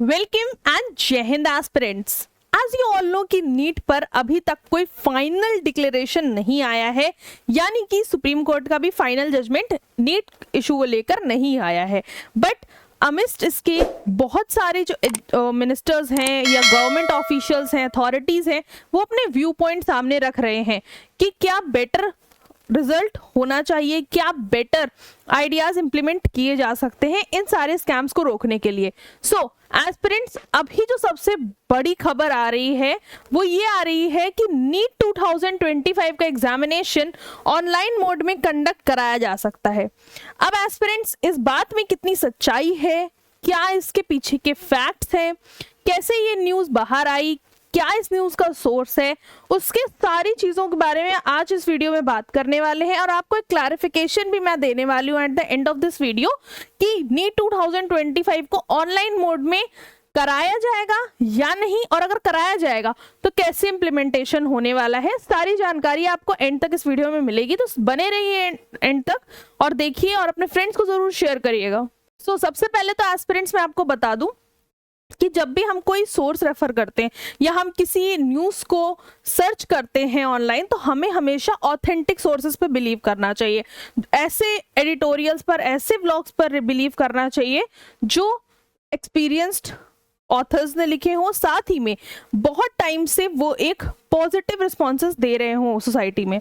Welcome and Jai Hind aspirants. As you all know कि NEET पर अभी तक कोई फाइनल डिक्लेरेशन नहीं आया है, यानी कि सुप्रीम कोर्ट का भी फाइनल जजमेंट नीट इशू को लेकर नहीं आया है। बट अमिस्ट इसके बहुत सारे जो मिनिस्टर्स हैं या गवर्नमेंट ऑफिशियल्स हैं, अथॉरिटीज हैं, वो अपने व्यू पॉइंट सामने रख रहे हैं कि क्या बेटर रिजल्ट होना चाहिए, क्या बेटर आइडियाज इंप्लीमेंट किए जा सकते हैं इन सारे स्कैम्स को रोकने के लिए। सो एस्पिरेंट्स, अभी जो सबसे बड़ी खबर आ रही है वो ये आ रही है कि नीट 2025 का एग्जामिनेशन ऑनलाइन मोड में कंडक्ट कराया जा सकता है। अब एस्पिरेंट्स, इस बात में कितनी सच्चाई है, क्या इसके पीछे के फैक्ट्स हैं, कैसे ये न्यूज़ बाहर आई, क्या इस न्यूज़ का सोर्स है, उसके सारी चीज़ों के बारे में आज इस वीडियो में बात करने वाले हैं। और आपको एक क्लैरिफिकेशन भी मैं देने वाली हूँ at the end of this video कि नीट 2025 को ऑनलाइन मोड में कराया जाएगा या नहीं, और अगर कराया जाएगा तो कैसे इम्प्लीमेंटेशन होने वाला है। सारी जानकारी आपको एंड तक इस वीडियो में मिलेगी, तो बने रहिए एंड तक और देखिए और अपने फ्रेंड्स को जरूर शेयर करिएगा। सो सबसे पहले तो एस्पिरेंट्स मैं आपको बता दूं कि जब भी हम कोई सोर्स रेफर करते हैं या हम किसी न्यूज़ को सर्च करते हैं ऑनलाइन, तो हमें हमेशा ऑथेंटिक सोर्सेज पर बिलीव करना चाहिए। ऐसे एडिटोरियल्स पर, ऐसे ब्लॉग्स पर बिलीव करना चाहिए जो एक्सपीरियंस्ड ऑथर्स ने लिखे हों, साथ ही में बहुत टाइम से वो एक पॉजिटिव रिस्पॉन्सेस दे रहे हों सोसाइटी में।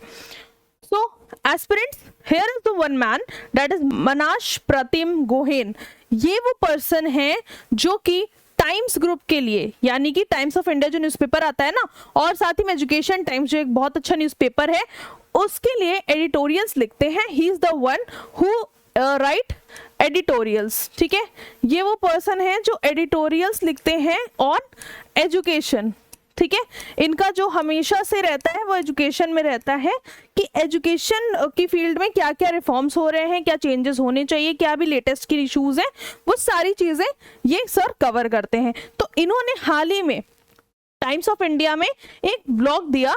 So aspirants, here is the one man, that is Manash Pratim Gohain. ये वो पर्सन है जो कि टाइम्स ग्रुप के लिए, यानी कि टाइम्स ऑफ इंडिया जो न्यूज़पेपर आता है ना, और साथ ही में एजुकेशन टाइम्स जो एक बहुत अच्छा न्यूज़पेपर है, उसके लिए एडिटोरियल्स लिखते हैं। He is the one who right editorials. ठीक है, ये वो पर्सन है जो एडिटोरियल्स लिखते हैं ऑन एजुकेशन। ठीक है, इनका जो हमेशा से रहता है वो एजुकेशन में रहता है कि एजुकेशन की फील्ड में क्या क्या रिफॉर्म्स हो रहे हैं, क्या चेंजेस होने चाहिए, क्या भी लेटेस्ट की इश्यूज हैं, वो सारी चीज़ें ये सर कवर करते हैं। तो इन्होंने हाल ही में टाइम्स ऑफ इंडिया में एक ब्लॉग दिया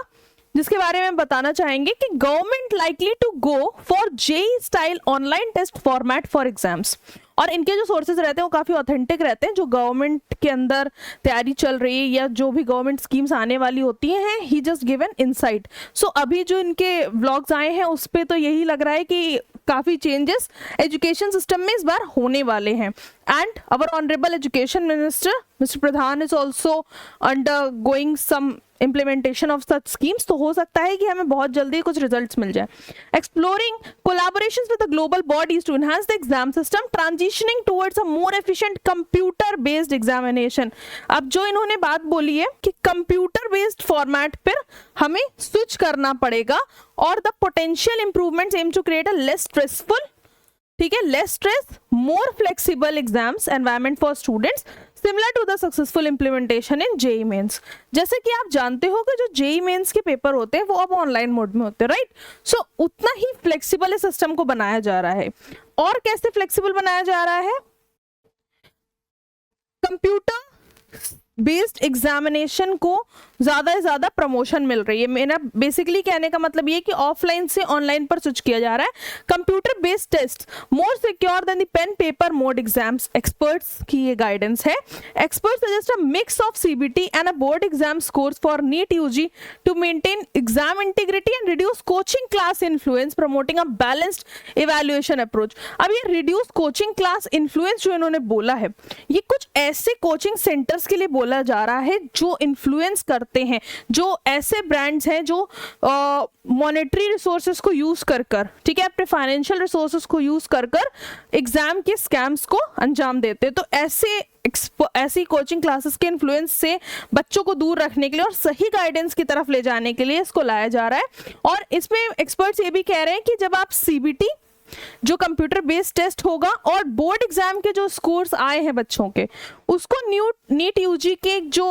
जिसके बारे में बताना चाहेंगे कि government likely to go for JEE style online test format for exams. और इनके जो सोर्सेज रहते हैं वो काफ़ी ऑथेंटिक रहते हैं, जो गवर्नमेंट के अंदर तैयारी चल रही है या जो भी गवर्नमेंट स्कीम्स आने वाली होती हैं, ही जस्ट गिवन इनसाइट। सो अभी जो इनके व्लॉग्स आए हैं उस पर तो यही लग रहा है कि काफ़ी चेंजेस एजुकेशन सिस्टम में इस बार होने वाले हैं। And our honourable education minister mister Pradhan is also undergoing some implementation of such schemes. तो हो सकता है कि हमें बहुत जल्दी कुछ रिजल्ट्स मिल जाए। Exploring collaborations with the global bodies to enhance the exam system, transitioning towards a more efficient computer based examination. अब जो इन्होंने बात बोली है कि कंप्यूटर बेस्ड फॉर्मेट पर हमें स्विच करना पड़ेगा, और the potential improvements aim to create a less stressful, ठीक है, less stress, more flexible exams environment for students similar to the successful implementation in JEE mains. जैसे कि आप जानते हो कि जो जेईई मेंस के पेपर होते हैं वो अब ऑनलाइन मोड में होते हैं, राइट। सो उतना ही फ्लेक्सिबल इस सिस्टम को बनाया जा रहा है। और कैसे फ्लेक्सिबल बनाया जा रहा है? कंप्यूटर बेस्ड एग्जामिनेशन को ज़्यादा से ज़्यादा प्रमोशन मिल रही है। मेरा बेसिकली कहने का मतलब ये कि ऑफलाइन से ऑनलाइन पर स्विच किया जा रहा है। Computer based test more secure than the pen paper mode exams, experts की ये गाइडेंस है। Experts suggest a mix of CBT and a board exam scores for NEET UG to maintain exam integrity and reduce coaching class influence, promoting a balanced evaluation approach. अब ये reduce coaching class influence जो इन्होंने बोला है, ये कुछ ऐसे coaching centres के लिए बोला जा रहा है जो इन्फ्लुएंस करते हैं, जो ऐसे ब्रांड्स हैं जो मॉनेटरी रिसोर्सेज को यूज कर कर, ठीक है, अपने फाइनेंशियल रिसोर्सेज को यूज कर कर एग्जाम के स्कैम्स को अंजाम देते हैं। तो ऐसी कोचिंग क्लासेस के इन्फ्लुएंस से बच्चों को दूर रखने के लिए और सही गाइडेंस की तरफ ले जाने के लिए इसको लाया जा रहा है। और इसमें एक्सपर्ट्स ये भी कह रहे हैं कि जब आप सीबीटी जो कंप्यूटर बेस्ड टेस्ट होगा और बोर्ड एग्जाम के जो स्कोर्स आए हैं बच्चों के, उसको नीट यूजी के जो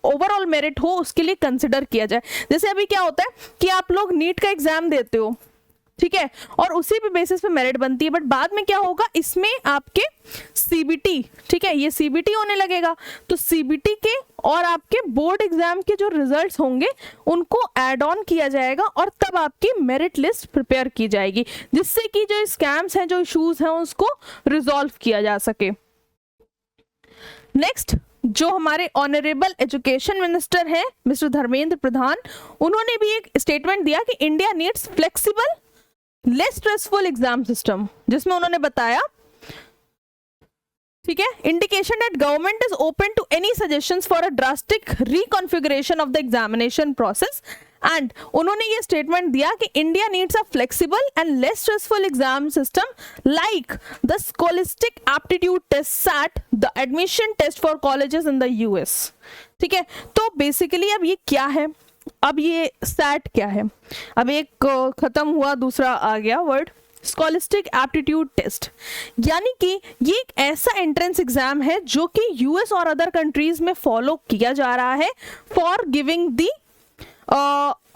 ओवरऑल मेरिट हो उसके लिए कंसिडर किया जाए। जैसे अभी क्या होता है कि आप लोग नीट का एग्जाम देते हो, ठीक है, और उसी पे बेसिस पे मेरिट बनती है, बट बाद में क्या होगा, इसमें आपके सीबीटी, ठीक है, ये सीबीटी होने लगेगा। तो सीबीटी के और आपके बोर्ड एग्जाम के जो रिजल्ट्स होंगे उनको ऐड ऑन किया जाएगा और तब आपकी मेरिट लिस्ट प्रिपेयर की जाएगी, जिससे कि जो स्कैम्स हैं, जो इश्यूज हैं, उसको रिजॉल्व किया जा सके। नेक्स्ट, जो हमारे ऑनरेबल एजुकेशन मिनिस्टर हैं मिस्टर धर्मेंद्र प्रधान, उन्होंने भी एक स्टेटमेंट दिया कि India needs flexible less stressful exam system, जिसमें उन्होंने बताया, ठीक है, indication that government is open to any suggestions for a drastic reconfiguration of the examination process. And उन्होंने ये स्टेटमेंट दिया कि India needs a flexible and less stressful exam system like the scholastic aptitude test SAT, the admission test for colleges in the US. ठीक है, तो basically अब ये क्या है, अब ये सैट क्या है, अब एक खत्म हुआ, दूसरा आ गया वर्ड स्कॉलिस्टिक एप्टीट्यूड टेस्ट, यानी कि ये एक ऐसा एंट्रेंस एग्जाम है जो कि यूएस और अदर कंट्रीज में फॉलो किया जा रहा है for giving the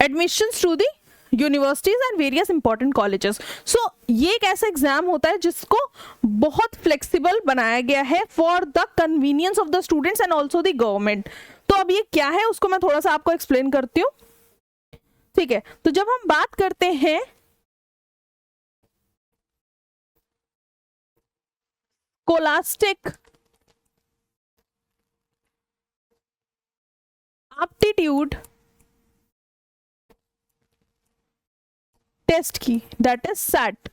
admissions to the universities and various important colleges. So ये एक ऐसा एग्जाम होता है जिसको बहुत फ्लेक्सिबल बनाया गया है for the convenience of the students and also the government. तो अब ये क्या है उसको मैं थोड़ा सा आपको एक्सप्लेन करती हूँ। ठीक है, तो जब हम बात करते हैं स्कॉलास्टिक एप्टीट्यूड टेस्ट की, दैट इज सैट।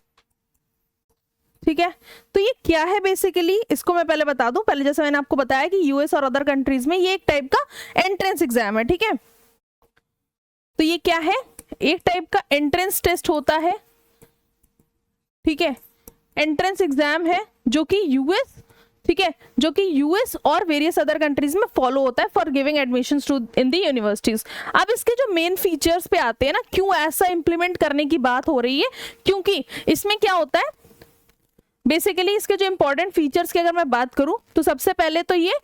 ठीक है, तो ये क्या है बेसिकली, इसको मैं पहले बता दूं। पहले जैसे मैंने आपको बताया कि यूएस और अदर कंट्रीज में ये एक टाइप का एंट्रेंस एग्जाम है। ठीक है, तो ये क्या है, एक टाइप का एंट्रेंस टेस्ट होता है। ठीक है, एंट्रेंस एग्जाम है जो कि यूएस, ठीक है, जो कि यूएस और वेरियस अदर कंट्रीज में फॉलो होता है for giving admissions to in the universities. अब इसके जो मेन फीचर्स पे आते हैं ना, क्यों ऐसा इंप्लीमेंट करने की बात हो रही है, क्योंकि इसमें क्या होता है बेसिकली, इसके जो इंपॉर्टेंट फीचर्स की अगर मैं बात करूं तो सबसे पहले तो ये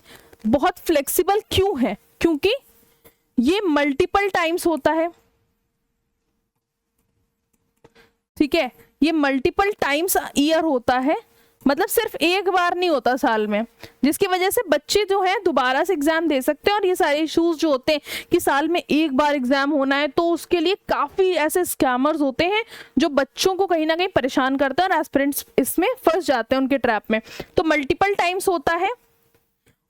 बहुत फ्लेक्सिबल क्यों है, क्योंकि ये मल्टीपल टाइम्स होता है। ठीक है, ये मल्टीपल टाइम्स ईयर होता है, मतलब सिर्फ एक बार नहीं होता साल में, जिसकी वजह से बच्चे जो है दोबारा से एग्जाम दे सकते हैं। और ये सारे इश्यूज जो होते हैं कि साल में एक बार एग्जाम होना है, तो उसके लिए काफी ऐसे स्कैमर्स होते हैं जो बच्चों को कहीं ना कहीं परेशान करते हैं और एस्पिरेंट्स इसमें फंस जाते हैं उनके ट्रैप में। तो मल्टीपल टाइम्स होता है,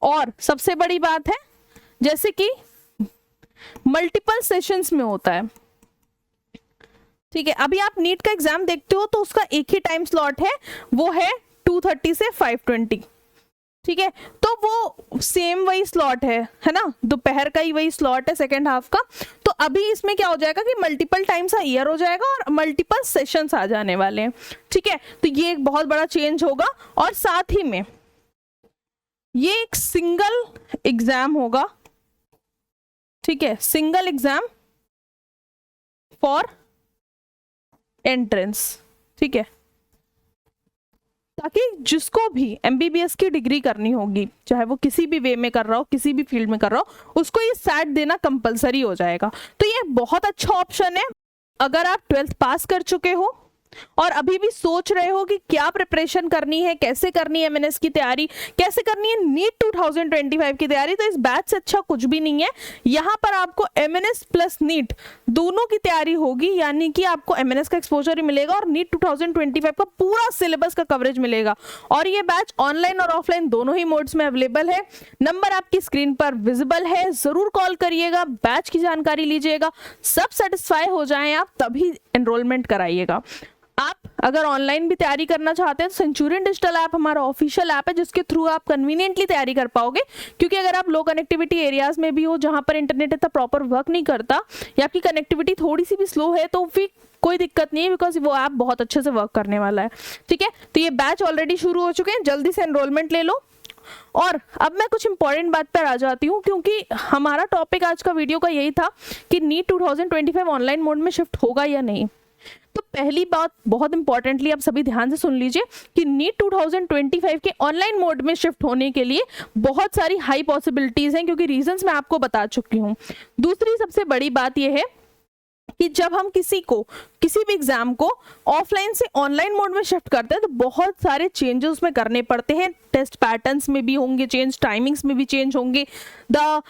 और सबसे बड़ी बात है जैसे कि मल्टीपल सेशंस में होता है। ठीक है, अभी आप नीट का एग्जाम देखते हो तो उसका एक ही टाइम स्लॉट है, वो है 2:30 से 5:20। ठीक है, तो वो सेम वही स्लॉट है ना, दोपहर का ही वही स्लॉट है सेकेंड हाफ का। तो अभी इसमें क्या हो जाएगा कि मल्टीपल टाइम्स ईयर हो जाएगा और मल्टीपल सेशंस आ जाने वाले हैं। ठीक है, तो ये एक बहुत बड़ा चेंज होगा, और साथ ही में ये एक सिंगल एग्जाम होगा। ठीक है, सिंगल एग्जाम फॉर एंट्रेंस। ठीक है, ताकि जिसको भी एमबीबीएस की डिग्री करनी होगी, चाहे वो किसी भी वे में कर रहा हो, किसी भी फील्ड में कर रहा हो, उसको ये सैट देना कंपलसरी हो जाएगा। तो ये बहुत अच्छा ऑप्शन है अगर आप 12th पास कर चुके हो और अभी भी सोच रहे हो कि क्या प्रिपरेशन करनी है, कैसे करनी है एमएनएस की तैयारी, कैसे करनी है नीट 2025 की तैयारी। तो इस बैच से अच्छा कुछ भी नहीं है। यहाँ पर आपको एमएनएस प्लस नीट दोनों की तैयारी होगी, यानी कि आपको एमएनएस का एक्सपोजर ही मिलेगा और नीट 2025 का पूरा सिलेबस का कवरेज मिलेगा। और ये बैच ऑनलाइन और ऑफलाइन दोनों ही मोड्स में अवेलेबल है। नंबर आपकी स्क्रीन पर विजिबल है, जरूर कॉल करिएगा, बैच की जानकारी लीजिएगा, सब सेटिस्फाई हो जाएं आप तभी एनरोलमेंट कराइएगा। आप अगर ऑनलाइन भी तैयारी करना चाहते हैं तो सेंचुरियन डिजिटल ऐप हमारा ऑफिशियल ऐप है, जिसके थ्रू आप कन्वीनियंटली तैयारी कर पाओगे। क्योंकि अगर आप लो कनेक्टिविटी एरियाज में भी हो, जहां पर इंटरनेट इतना प्रॉपर वर्क नहीं करता या आपकी कनेक्टिविटी थोड़ी सी भी स्लो है, तो फिर कोई दिक्कत नहीं है, बिकॉज वो ऐप बहुत अच्छे से वर्क करने वाला है। ठीक है, तो ये बैच ऑलरेडी शुरू हो चुके हैं, जल्दी से एनरोलमेंट ले लो। और अब मैं कुछ इंपॉर्टेंट बात पर आ जाती हूँ, क्योंकि हमारा टॉपिक आज का वीडियो का यही था कि नीट 2025 ऑनलाइन मोड में शिफ्ट होगा या नहीं। तो पहली बात बहुत इंपॉर्टेंटली आप सभी ध्यान से सुन लीजिए कि नीट 2025 के ऑनलाइन मोड में शिफ्ट होने के लिए बहुत सारी हाई पॉसिबिलिटीज हैं, क्योंकि रीजंस मैं आपको बता चुकी हूँ। दूसरी सबसे बड़ी बात यह है कि जब हम किसी भी एग्जाम को ऑफलाइन से ऑनलाइन मोड में शिफ्ट करते हैं तो बहुत सारे चेंजेस उसमें करने पड़ते हैं। टेस्ट पैटर्न्स में भी होंगे चेंज, टाइमिंग्स में भी चेंज होंगे, the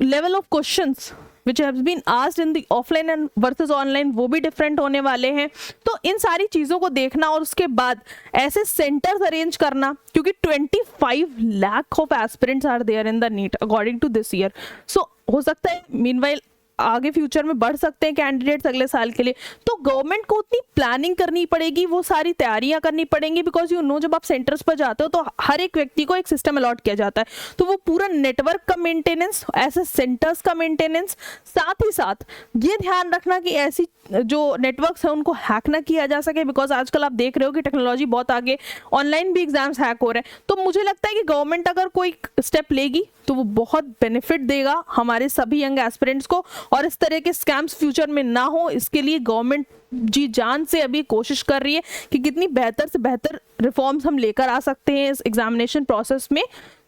level of questions which have been asked in the offline and versus online वो भी डिफरेंट होने वाले हैं। तो इन सारी चीज़ों को देखना और उसके बाद ऐसे सेंटर्स अरेंज करना, क्योंकि 25 lakh of aspirants are there in the NEET according to this year. So हो सकता है मीनवाइल आगे फ्यूचर में बढ़ सकते हैं कैंडिडेट्स अगले साल के लिए। तो गवर्नमेंट को उतनी प्लानिंग करनी पड़ेगी, वो सारी तैयारियां करनी पड़ेंगी, बिकॉज यू नो जब आप सेंटर्स पर जाते हो तो हर एक व्यक्ति को एक सिस्टम अलॉट किया जाता है, तो वो पूरा नेटवर्क का मेंटेनेंस, ऐसे सेंटर्स का मेंटेनेंस, साथ ही साथ ये ध्यान रखना कि ऐसी जो नेटवर्क्स है उनको हैक ना किया जा सके, बिकॉज आजकल आप देख रहे हो कि टेक्नोलॉजी बहुत आगे, ऑनलाइन भी एग्जाम्स हैक हो रहे हैं। तो मुझे लगता है कि गवर्नमेंट अगर कोई स्टेप लेगी तो वो बहुत बेनिफिट देगा हमारे सभी यंग एस्पिरेंट्स को, और इस तरह के स्कैम्स फ्यूचर में ना हो, इसके लिए गवर्नमेंट जी जान से अभी कोशिश कर रही है कि कितनी बेहतर से बेहतर रिफॉर्म्स हम लेकर आ सकते हैं इस एग्जामिनेशन प्रोसेस में।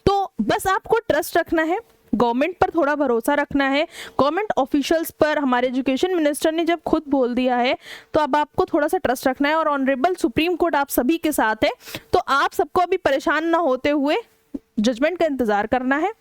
तो बस आपको ट्रस्ट रखना है, गवर्नमेंट पर थोड़ा भरोसा रखना है, गवर्नमेंट ऑफिशियल्स पर। हमारे एजुकेशन मिनिस्टर ने जब खुद बोल दिया है तो अब आपको थोड़ा सा ट्रस्ट रखना है, और ऑनरेबल सुप्रीम कोर्ट आप सभी के साथ है, तो आप सबको अभी परेशान ना होते हुए जजमेंट का इंतजार करना है।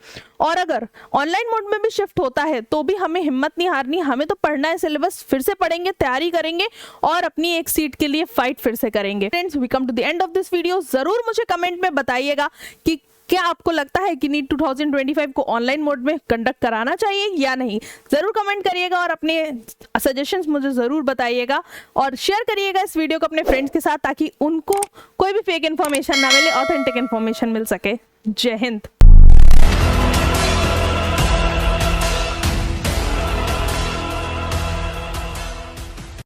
और अगर ऑनलाइन मोड में भी शिफ्ट होता है तो भी हमें हिम्मत नहीं हारनी, हमें तो पढ़ना है, सिलेबस फिर से पढ़ेंगे, तैयारी करेंगे और अपनी एक सीट के लिए फाइट फिर से करेंगे। Friends, we come to the end of this video. जरूर मुझे कमेंट में बताइएगा कि क्या आपको लगता है कि नीट 2025 को ऑनलाइन मोड में कंडक्ट कराना चाहिए या नहीं। जरूर कमेंट करिएगा और अपने सजेशंस मुझे जरूर बताइएगा, और शेयर करिएगा इस वीडियो को अपने फ्रेंड्स के साथ, ताकि उनको कोई भी फेक इन्फॉर्मेशन ना मिले, ऑथेंटिक इन्फॉर्मेशन मिल सके। जय हिंद।